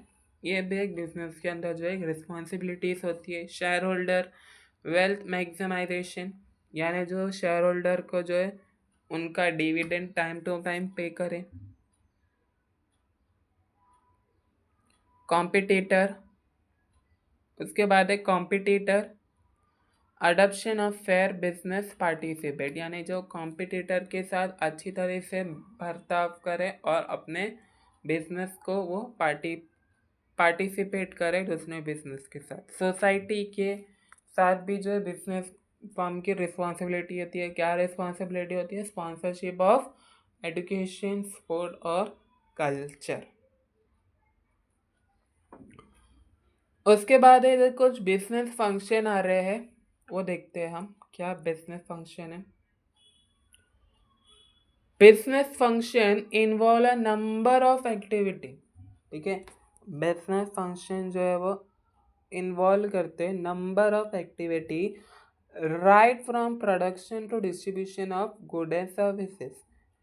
ये भी एक बिजनेस के अंदर जो है रिस्पॉन्सिबिलिटीज होती है. शेयर होल्डर वेल्थ मैक्सिमाइजेशन, यानी जो शेयर होल्डर को जो है उनका डिविडेंड टाइम टू टाइम पे करें. कॉम्पिटिटर, उसके बाद है competitor adoption of fair business participate, यानी जो कॉम्पिटिटर के साथ अच्छी तरह से बर्ताव करे और अपने बिजनेस को वो पार्टिसिपेट करे दूसरे बिजनेस के साथ. सोसाइटी के साथ भी जो है बिजनेस फर्म की रिस्पॉन्सिबिलिटी होती है. क्या रिस्पॉन्सिबिलिटी होती है? स्पॉन्सरशिप ऑफ एजुकेशन, स्पोर्ट और कल्चर. उसके बाद है इधर कुछ बिजनेस फंक्शन आ रहे हैं, वो देखते हैं हम क्या बिजनेस फंक्शन है. Business function involve a number of activity. ठीक है. बिजनेस फंक्शन जो है वो इन्वॉल्व करते हैं number of activity right from production to distribution of good and services.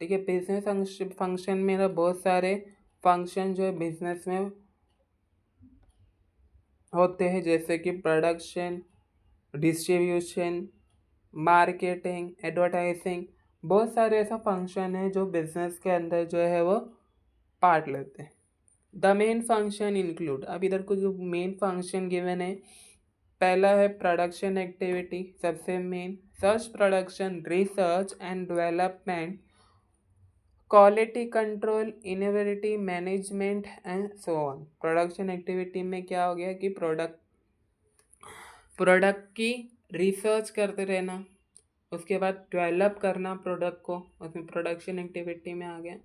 ठीक है. बिजनेस फंक्शन में ना बहुत सारे फंक्शन जो है बिजनेस में होते हैं, जैसे कि प्रोडक्शन, डिस्ट्रीब्यूशन, मार्केटिंग, एडवर्टाइजिंग, बहुत सारे ऐसा फंक्शन है जो बिजनेस के अंदर जो है वो पार्ट लेते हैं। द मेन फंक्शन इंक्लूड, अब इधर को जो मेन फंक्शन गिवन है, पहला है प्रोडक्शन एक्टिविटी, सबसे main search production, research and development, quality control, innovative management and so on. Production activity में क्या हो गया कि प्रोडक्ट की रिसर्च करते रहना, उसके बाद डेवलप करना प्रोडक्ट को, उसमें प्रोडक्शन एक्टिविटी में आ गया।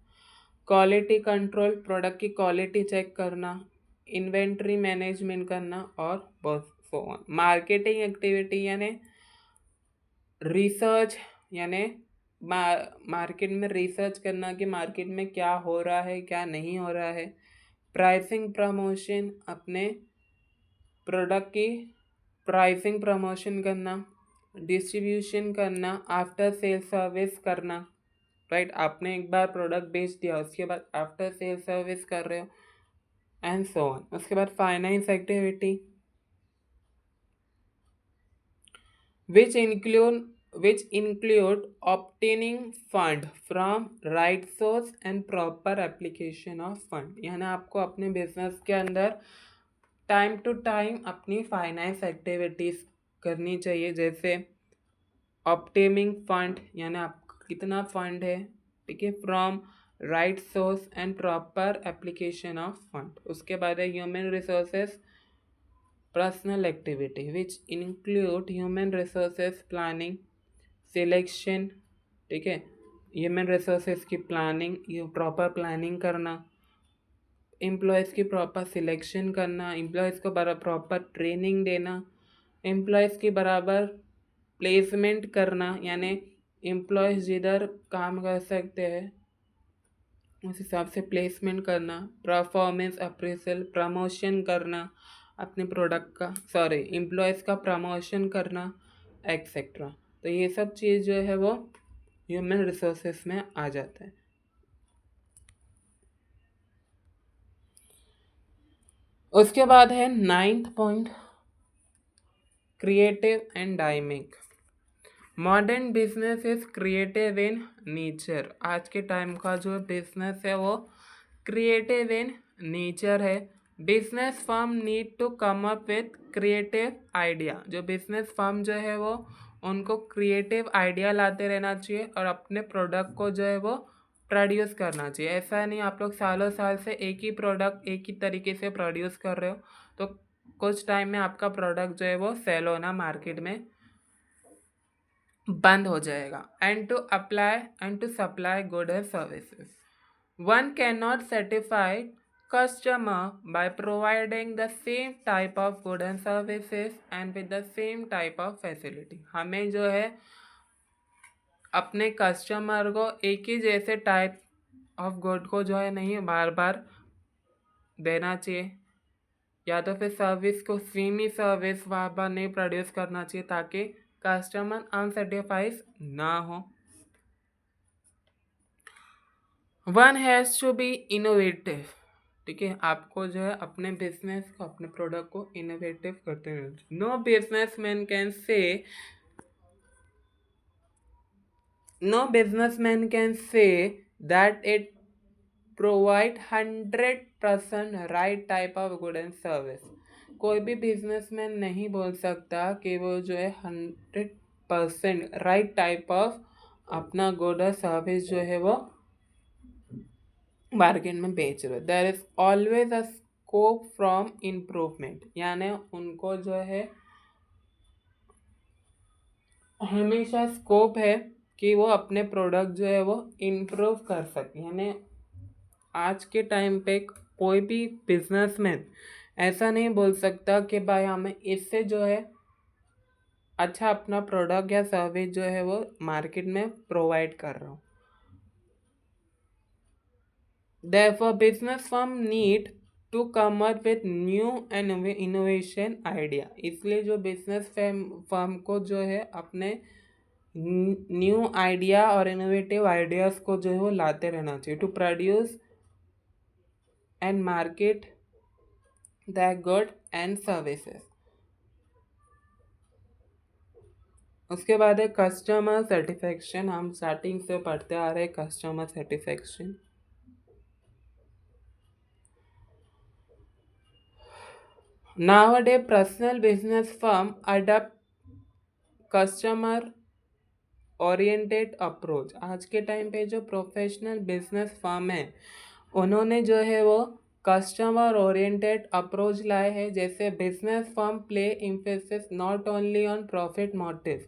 क्वालिटी कंट्रोल, प्रोडक्ट की क्वालिटी चेक करना, इन्वेंट्री मैनेजमेंट करना और बहुत सो ऑन। मार्केटिंग एक्टिविटी यानी रिसर्च, यानी मार्केट में रिसर्च करना कि मार्केट में क्या हो रहा है क्या नहीं हो रहा है। प्राइसिंग प्रमोशन, अपने प्रोडक्ट की प्राइसिंग प्रमोशन करना, डिस्ट्रीब्यूशन करना, आफ्टर सेल सर्विस करना, राइट। आपने एक बार प्रोडक्ट बेच दिया, उसके बाद आफ्टर सेल सर्विस कर रहे हो एंड सो ऑन। उसके बाद finance activity which include obtaining fund from right source and proper application of fund। यानी आपको अपने बिजनेस के अंदर टाइम टू टाइम अपनी फाइनेंस एक्टिविटीज करनी चाहिए, जैसे ऑब्टेनिंग फंड यानी आपका कितना फंड है, ठीक है, from right source and proper application of fund. उसके बाद है human resources personal activity which include human resources planning, selection, ठीक है, ह्यूमन रिसोर्सेस की प्लानिंग, ये प्रॉपर प्लानिंग करना, एम्प्लॉयज़ की प्रॉपर सिलेक्शन करना, एम्प्लॉयज़ को प्रॉपर ट्रेनिंग देना, एम्प्लॉयज़ की बराबर प्लेसमेंट करना, यानी एम्प्लॉयज़ जिधर काम कर सकते हैं उस हिसाब से प्लेसमेंट करना, परफॉर्मेंस अप्रेजल, प्रमोशन करना अपने प्रोडक्ट का, सॉरी एम्प्लॉयज़ का प्रमोशन करना एक्सेट्रा। तो ये सब चीज़ जो है वो ह्यूमन रिसोर्सेस में आ जाता है। उसके बाद है 9th point, creative and dynamic. Modern business is creative in nature. आज के टाइम का जो बिजनेस है वो क्रिएटिव इन नेचर है। Business firm need to come up with creative idea. जो बिजनेस फर्म जो है वो उनको क्रिएटिव आइडिया लाते रहना चाहिए और अपने प्रोडक्ट को जो है वो प्रोड्यूस करना चाहिए। ऐसा नहीं आप लोग सालों साल से एक ही प्रोडक्ट एक ही तरीके से प्रोड्यूस कर रहे हो तो कुछ टाइम में आपका प्रोडक्ट जो है वो सेल होना मार्केट में बंद हो जाएगा। And to supply good and services, one can not satisfy customer by providing the same type of goods and services and with the same type of facility। हमें जो है अपने कस्टमर को एक ही जैसे टाइप ऑफ गुड को जो है नहीं बार बार देना चाहिए, या तो फिर सर्विस को सेम ही सर्विस बार बार नहीं प्रोड्यूस करना चाहिए ताकि कस्टमर अनसेटिस्फाइड ना हो। One has to be innovative, ठीक है, आपको जो है अपने बिजनेस को अपने प्रोडक्ट को इनोवेटिव करते रहना। No businessman can say that it provide 100% right type of good and service. कोई भी बिजनेसमैन नहीं बोल सकता कि वो जो है 100% राइट टाइप ऑफ अपना गुड और सर्विस जो है वो मार्केट में बेच रहे हो। There is always a scope from improvement, यानी उनको जो है हमेशा स्कोप है कि वो अपने प्रोडक्ट जो है वो इम्प्रूव कर सके। यानी आज के टाइम पे कोई भी बिजनेसमैन ऐसा नहीं बोल सकता कि भाई हमें इससे जो है अच्छा अपना प्रोडक्ट या सर्विस जो है वो मार्केट में प्रोवाइड कर रहा हूँ। Therefore, business firm need to come up with new and innovation idea। इसलिए जो बिजनेस फर्म को जो है अपने न्यू आइडिया और इनोवेटिव आइडियाज़ को जो है वो लाते रहना चाहिए to produce and market the good and services. उसके बाद है कस्टमर सेटिस्फेक्शन। हम स्टार्टिंग से पढ़ते आ रहे हैं customer satisfaction. Nowadays, personal business firm adopt customer oriented approach. आज के टाइम पे जो प्रोफेशनल बिजनेस फर्म है उन्होंने जो है वो कस्टमर ओरिएंटेड अप्रोच लाए हैं। जैसे business firm play emphasis not only on profit motive.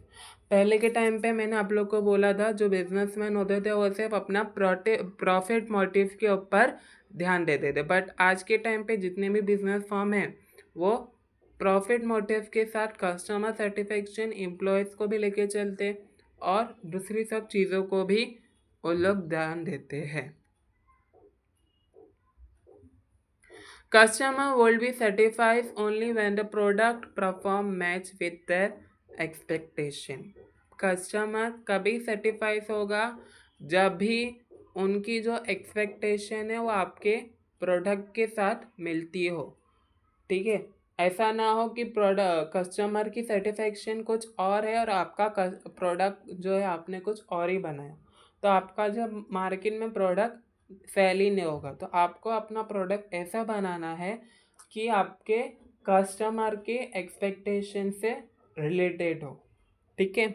पहले के टाइम पे मैंने आप लोग को बोला था जो बिजनेसमैन होते थे वो सिर्फ अपना प्रॉफिट मोटिव के ऊपर ध्यान देते थे, बट आज के टाइम पे जितने भी बिजनेस फर्म हैं वो प्रॉफिट मोटिव के साथ कस्टमर सेटिस्फेक्शन, एम्प्लॉयज़ को भी लेके चलते और दूसरी सब चीज़ों को भी वो लोग ध्यान देते हैं। Customer will be satisfied only when the product perform match with their expectation. Customer कभी सेटिस्फाइड होगा जब भी उनकी जो एक्सपेक्टेशन है वो आपके प्रोडक्ट के साथ मिलती हो। ठीक है, ऐसा ना हो कि प्रोडक्ट कस्टमर की सेटिस्फेक्शन कुछ और है और आपका प्रोडक्ट जो है आपने कुछ और ही बनाया, तो आपका जब मार्केट में प्रोडक्ट सेल ही नहीं होगा। तो आपको अपना प्रोडक्ट ऐसा बनाना है कि आपके कस्टमर के एक्सपेक्टेशन से रिलेटेड हो। ठीक है,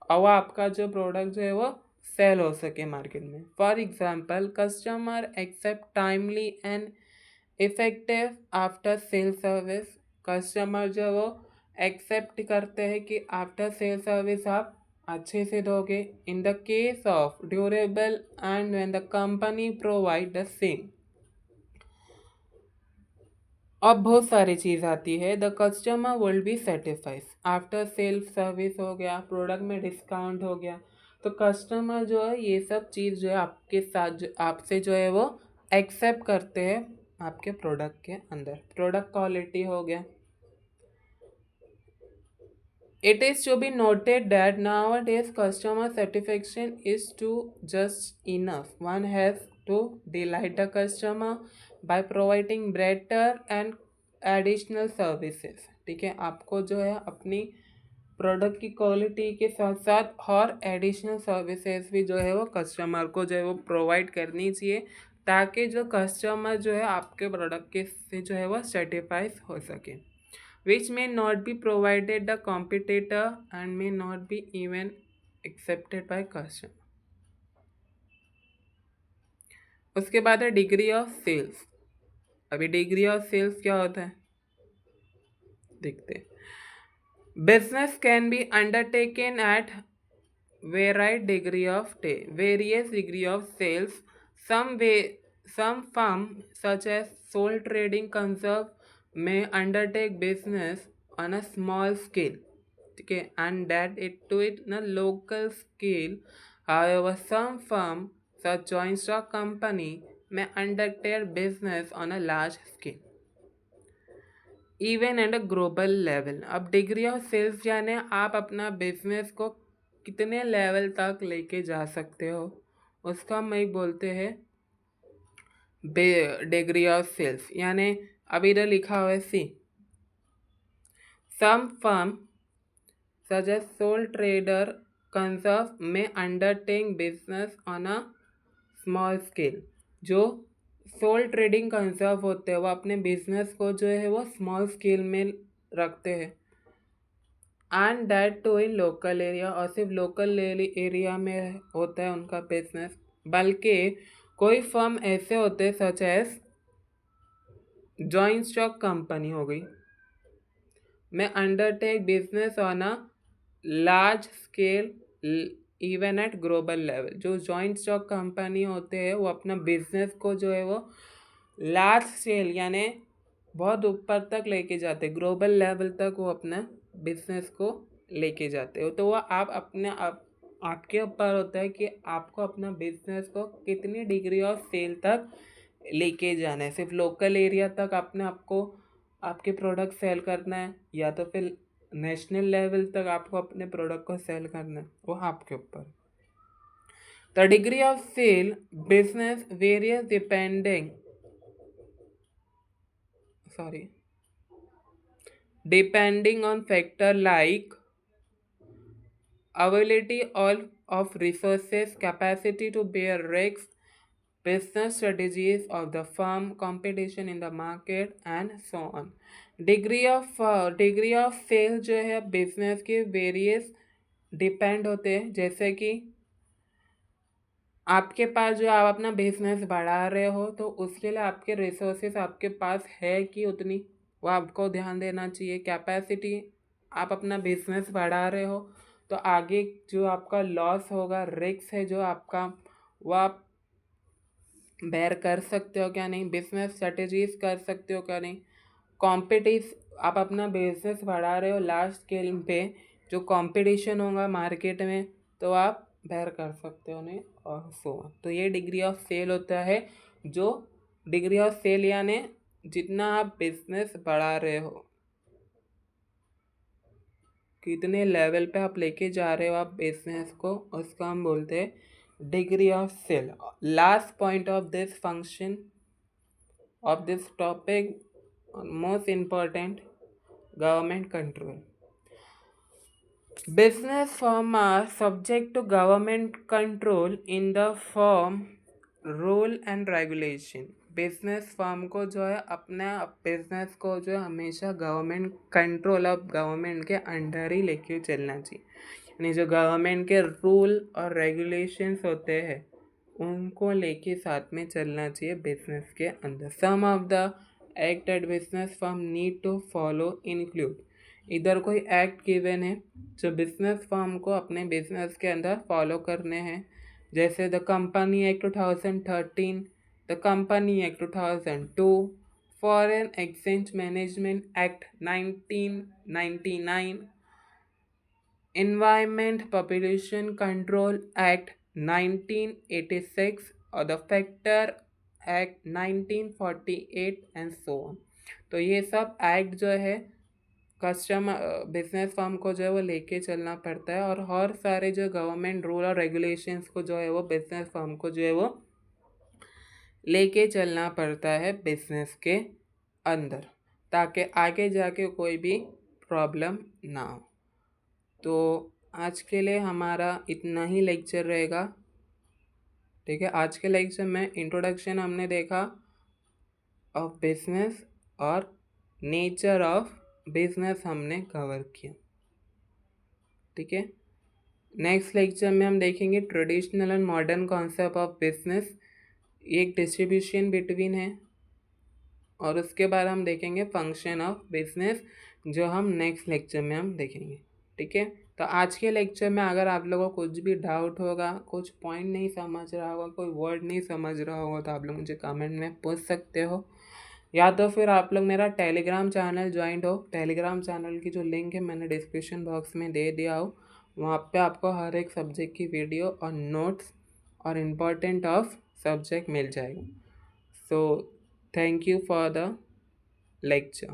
और आपका जो प्रोडक्ट जो है वो सेल हो सके मार्केट में। For example, customer expect timely and effective after sale service. Customer जो वो एक्सेप्ट करते हैं कि आफ्टर सेल सर्विस आप अच्छे से दोगे in the case of durable and when the company provide the same. अब बहुत सारी चीज़ आती है। The customer will be satisfied after sale service हो गया, प्रोडक्ट में डिस्काउंट हो गया, तो कस्टमर जो है ये सब चीज़ जो है आपके साथ जो आपसे जो है वो एक्सेप्ट करते हैं आपके प्रोडक्ट के अंदर। प्रोडक्ट क्वालिटी हो गया। It is to be noted that nowadays customer satisfaction is too just enough. One has to delight the customer by providing better and additional services. ठीक है, आपको जो है अपनी प्रोडक्ट की क्वालिटी के साथ साथ और एडिशनल सर्विसेज भी जो है वो कस्टमर को जो है वो प्रोवाइड करनी चाहिए, ताकि जो कस्टमर जो है आपके प्रोडक्ट के से जो है वो सेटिस्फाइड हो सके, which may not be provided the competitor and may not be even accepted by customer. उसके बाद है डिग्री ऑफ सेल्स। अभी डिग्री ऑफ सेल्स क्या होता है देखते हैं। Business can be undertaken at varied degree of various degree of sales. Some firm such as sole trading conserve may undertake business on a small scale, okay, and that it to it in a local scale. However, some firm such joint stock company may undertake business on a large scale, even at a global level. अब degree of sales यानी आप अपना business को कितने level तक लेके जा सकते हो, उसका हम एक बोलते हैं डिग्री ऑफ सेल्स। यानी अभी इधर लिखा हुआ है see, some firm such as sole trader concern may undertake business on a small scale. जो सोल ट्रेडिंग कंजर्व होते हैं वो अपने बिजनेस को जो है वो स्मॉल स्केल में रखते हैं, and that too in local area, और सिर्फ लोकल एरिया में होता है उनका बिजनेस। बल्कि कोई फर्म ऐसे होते हैं such as joint stock company हो गई, may undertake business on a large scale even at global level. जो जॉइंट स्टॉक कंपनी होते हैं वो अपना बिजनेस को जो है वो लार्ज स्केल यानी बहुत ऊपर तक लेके जाते, ग्लोबल लेवल तक वो अपना बिजनेस को लेके जाते हो। तो वो आप अपने आपके ऊपर होता है कि आपको अपना बिजनेस को कितनी डिग्री ऑफ सेल तक लेके जाना है। सिर्फ लोकल एरिया तक अपने आपको आपके प्रोडक्ट सेल करना है, या तो फिर नेशनल लेवल तक आपको अपने प्रोडक्ट को सेल करना है, वो आपके ऊपर। The degree of sale business various depending on factor like availability all of resources, capacity to bear risks, business strategies of the firm, competition in the market and so on. Degree of sale जो है business के various depend होते हैं, जैसे कि आपके पास जो आप अपना बिजनेस बढ़ा रहे हो तो उसके लिए आपके रिसोर्सेस आपके पास है कि उतनी, वो आपको ध्यान देना चाहिए। कैपेसिटी, आप अपना बिजनेस बढ़ा रहे हो तो आगे जो आपका लॉस होगा, रिस्क है जो आपका, वो आप बेयर कर सकते हो क्या नहीं, बिजनेस स्ट्रेटेजीज कर सकते हो क्या नहीं। कॉम्पिटिस आप अपना बिजनेस बढ़ा रहे हो, लार्ज स्केल पे जो कंपटीशन होगा मार्केट में तो आप बेयर कर सकते हो नहीं, और सो तो ये डिग्री ऑफ सेल होता है। जो डिग्री ऑफ सेल यानी जितना आप बिजनेस बढ़ा रहे हो, कितने लेवल पे आप लेके जा रहे हो आप बिजनेस को, उसको हम बोलते हैं degree of sale. Last point of this function of this topic, most important, government control. Business firms are subject to government control in the form rule and regulation. Business firm को जो है अपना business को जो है हमेशा government control of government के under ही लेके चलना चाहिए, यानी जो गवर्नमेंट के रूल और रेगुलेशंस होते हैं उनको लेके साथ में चलना चाहिए बिजनेस के अंदर। Some of the act at business firm need to follow include, इधर कोई एक्ट गिवन है जो बिजनेस फर्म को अपने बिजनेस के अंदर फॉलो करने हैं, जैसे the company act 2013, the company act 2002, foreign exchange management act 1999, environment population control act 1986 और the factor act 1948 and so on. तो ये सब एक्ट जो है कस्टमर बिजनेस फर्म को जो है वो लेके चलना पड़ता है, और हर सारे जो गवर्नमेंट रूल और रेगुलेशंस को जो है वो बिजनेस फर्म को जो है वो लेके चलना पड़ता है बिजनेस के अंदर, ताकि आगे जाके कोई भी प्रॉब्लम ना हो। तो आज के लिए हमारा इतना ही लेक्चर रहेगा, ठीक है। आज के लेक्चर में इंट्रोडक्शन हमने देखा ऑफ बिजनेस और नेचर ऑफ बिजनेस हमने कवर किया, ठीक है। नेक्स्ट लेक्चर में हम देखेंगे traditional and modern concept of business, एक डिस्ट्रीब्यूशन बिटवीन है, और उसके बाद हम देखेंगे फंक्शन ऑफ बिजनेस, जो हम नेक्स्ट लेक्चर में हम देखेंगे, ठीक है। तो आज के लेक्चर में अगर आप लोगों को कुछ भी डाउट होगा, कुछ पॉइंट नहीं समझ रहा होगा, कोई वर्ड नहीं समझ रहा होगा, तो आप लोग मुझे कमेंट में पूछ सकते हो, या तो फिर आप लोग मेरा टेलीग्राम चैनल ज्वाइन हो। टेलीग्राम चैनल की जो लिंक है मैंने डिस्क्रिप्शन बॉक्स में दे दिया हो, वहाँ पे आपको हर एक सब्जेक्ट की वीडियो और नोट्स और इम्पोर्टेंट ऑफ सब्जेक्ट मिल जाएगी। So thank you for the lecture.